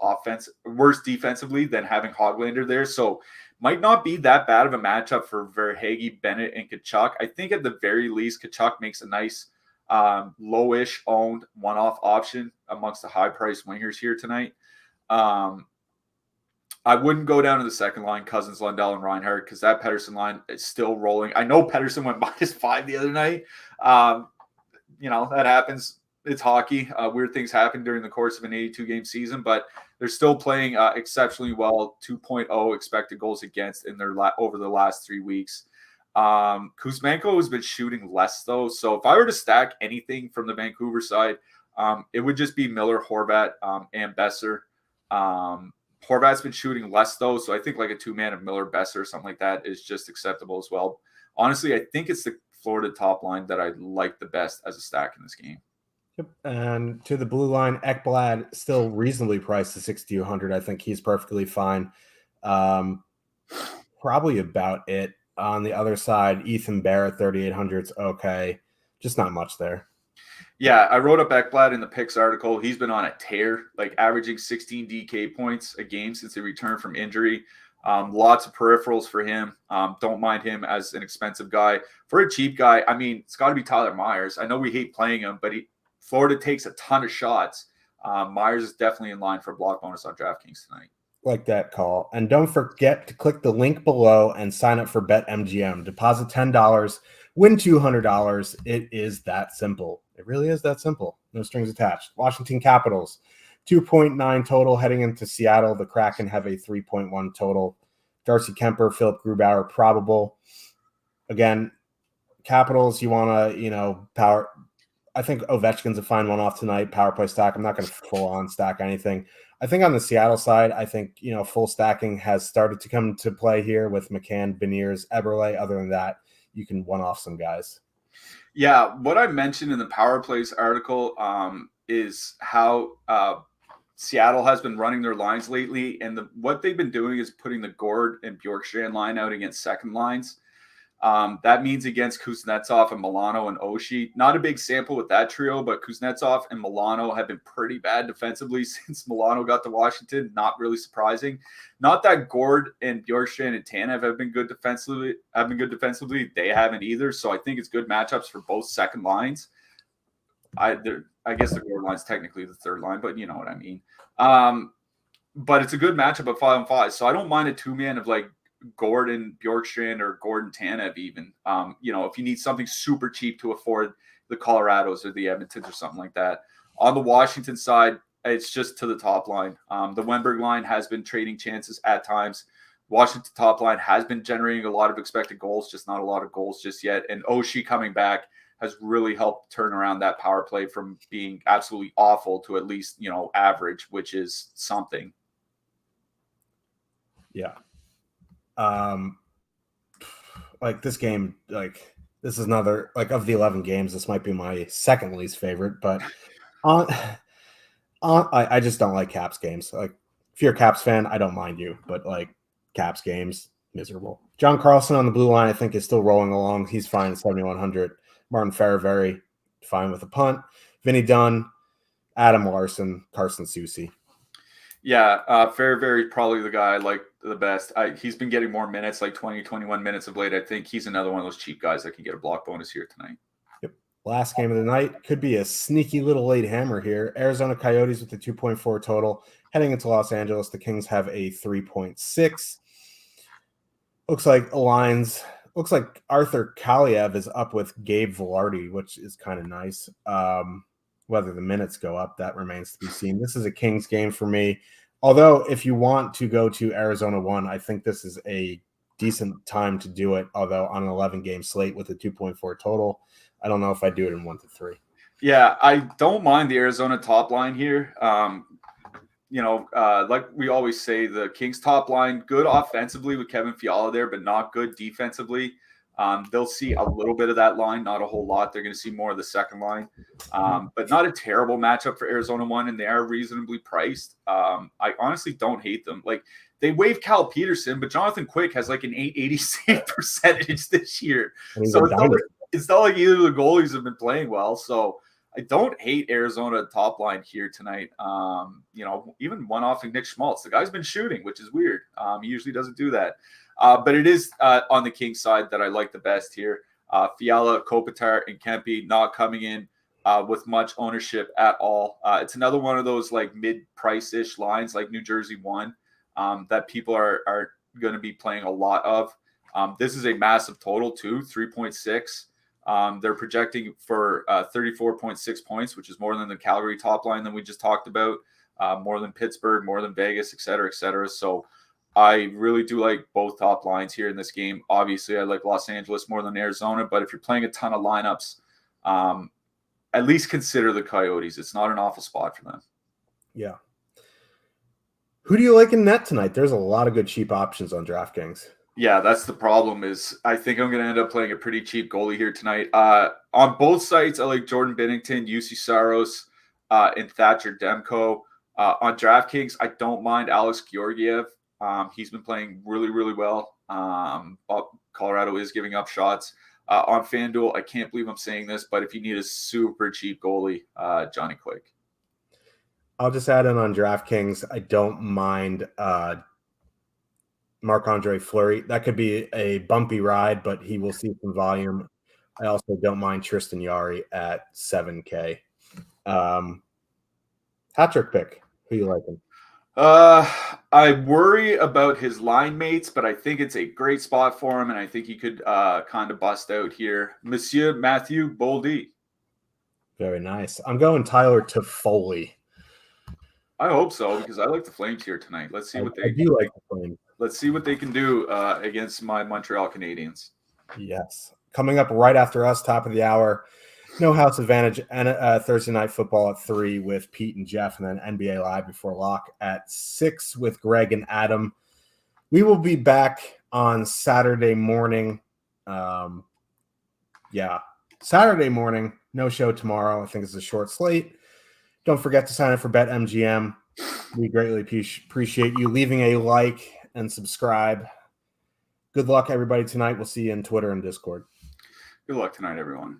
defensively than having Hoglander there. So might not be that bad of a matchup for Verhaeghe, Bennett, and Tkachuk. I think at the very least, Tkachuk makes a nice lowish owned one-off option amongst the high-priced wingers here tonight. I wouldn't go down to the second line, Cousins, Lundell, and Reinhart, because that Pettersson line is still rolling. I know Pettersson went -5 the other night. That happens. It's hockey. Weird things happen during the course of an 82-game season, but they're still playing exceptionally well. 2.0 expected goals against in their over the last 3 weeks. Kuzmenko has been shooting less, though. So if I were to stack anything from the Vancouver side, it would just be Miller, Horvat, and Besser. Horvat's been shooting less, though. So I think like a two-man of Miller, Besser, or something like that is just acceptable as well. Honestly, I think it's the Florida top line that I like the best as a stack in this game. Yep. And to the blue line, Ekblad still reasonably priced to 6,200. I think he's perfectly fine. Probably about it. On the other side, Ethan Bear 3,800 is okay. Just not much there. Yeah, I wrote up Ekblad in the picks article. He's been on a tear, like averaging 16 DK points a game since he returned from injury. Lots of peripherals for him. Don't mind him as an expensive guy. For a cheap guy, I mean, it's got to be Tyler Myers. I know we hate playing him, but Florida takes a ton of shots. Myers is definitely in line for a block bonus on DraftKings tonight. Like that call. And don't forget to click the link below and sign up for BetMGM. Deposit $10, win $200. It is that simple. It really is that simple. No strings attached. Washington Capitals, 2.9 total heading into Seattle. The Kraken have a 3.1 total. Darcy Kemper, Philip Grubauer, probable. Again, Capitals, you want to, power. I think Ovechkin's a fine one off tonight. Power play stack. I'm not going to full on stack anything. I think on the Seattle side, I think, full stacking has started to come to play here with McCann, Beniers, Eberle. Other than that, you can one off some guys. Yeah, what I mentioned in the Power Plays article is how Seattle has been running their lines lately. And what they've been doing is putting the Gord and Bjorkstrand line out against second lines. That means against Kuznetsov and Milano and Oshie. Not a big sample with that trio, but Kuznetsov and Milano have been pretty bad defensively since Milano got to Washington. Not really surprising. Not that Gord and Bjorkstrand and Tanev have been good defensively. They haven't either. So I think it's good matchups for both second lines. I guess the Gord line's technically the third line, but you know what I mean. But it's a good matchup of 5-on-5. So I don't mind a two-man of like Gordon Bjorkstrand or Gordon Tanev even. If you need something super cheap to afford the Colorados or the Edmontons or something like that. On the Washington side, it's just to the top line. The Wenberg line has been trading chances at times. Washington top line has been generating a lot of expected goals, just not a lot of goals just yet. And Oshie coming back has really helped turn around that power play from being absolutely awful to at least, average, which is something. Yeah. This game, this is another, of the 11 games, this might be my second least favorite, but I just don't like Caps games. If you're a Caps fan, I don't mind you, but Caps games, miserable. John Carlson on the blue line, I think, is still rolling along. He's fine at 7,100. Martin Ferravari, fine with a punt. Vinny Dunn, Adam Larson, Carson Soucy. Yeah, Ferravari probably the guy I like the best. He's been getting more minutes, like 20, 21 minutes of late. I think he's another one of those cheap guys that can get a block bonus here tonight. Yep. Last game of the night could be a sneaky little late hammer here. Arizona Coyotes with the 2.4 total. Heading into Los Angeles, the Kings have a 3.6. Looks like Arthur Kaliev is up with Gabe Vilardi, which is kind of nice. Whether the minutes go up, that remains to be seen. This is a Kings game for me. Although, if you want to go to Arizona 1, I think this is a decent time to do it. Although on an 11-game slate with a 2.4 total, I don't know if I do it in 1 to 3. Yeah, I don't mind the Arizona top line here. Like we always say, the Kings top line, good offensively with Kevin Fiala there, but not good defensively. They'll see a little bit of that line, not a whole lot. They're going to see more of the second line, but not a terrible matchup for Arizona 1, and they are reasonably priced. I honestly don't hate them. Like, they waived Cal Peterson, but Jonathan Quick has like an 880 save percentage this year. So it's not like either of the goalies have been playing well. So I don't hate Arizona top line here tonight. Even one off Nick Schmaltz. The guy's been shooting, which is weird. He usually doesn't do that. But it is on the Kings side that I like the best here. Fiala, Kopitar, and Kempe not coming in with much ownership at all. It's another one of those like mid-price-ish lines like New Jersey 1 that people are going to be playing a lot of. This is a massive total too, 3.6. They're projecting for 34.6 points, which is more than the Calgary top line that we just talked about, more than Pittsburgh, more than Vegas, et cetera, et cetera. So I really do like both top lines here in this game. Obviously, I like Los Angeles more than Arizona, but if you're playing a ton of lineups, at least consider the Coyotes. It's not an awful spot for them. Yeah. Who do you like in net tonight? There's a lot of good cheap options on DraftKings. Yeah, that's the problem is I think I'm going to end up playing a pretty cheap goalie here tonight. On both sites, I like Jordan Binnington, UC Saros, and Thatcher Demko. On DraftKings, I don't mind Alex Georgiev. He's been playing really, really well. Colorado is giving up shots. On FanDuel, I can't believe I'm saying this, but if you need a super cheap goalie, Johnny Quick. I'll just add in on DraftKings. I don't mind Marc-Andre Fleury. That could be a bumpy ride, but he will see some volume. I also don't mind Tristan Jarry at $7K. Hat-trick pick. Who you liking? I worry about his line mates, but I think it's a great spot for him, and I think he could kind of bust out here. Monsieur Matthew Boldy. Very nice. I'm going Tyler Toffoli. I hope so, because I like the Flames here tonight. Let's see what they do. Like the Flames. Let's see what they can do against my Montreal Canadiens. Yes. Coming up right after us, top of the hour, No House Advantage and Thursday Night Football at 3 with Pete and Jeff, and then NBA Live before lock at 6 with Greg and Adam. We will be back on Saturday morning. Saturday morning. No show tomorrow. I think it's a short slate. Don't forget to sign up for BetMGM. We greatly appreciate you leaving a like and subscribe. Good luck, everybody, tonight. We'll see you in Twitter and Discord. Good luck tonight, everyone.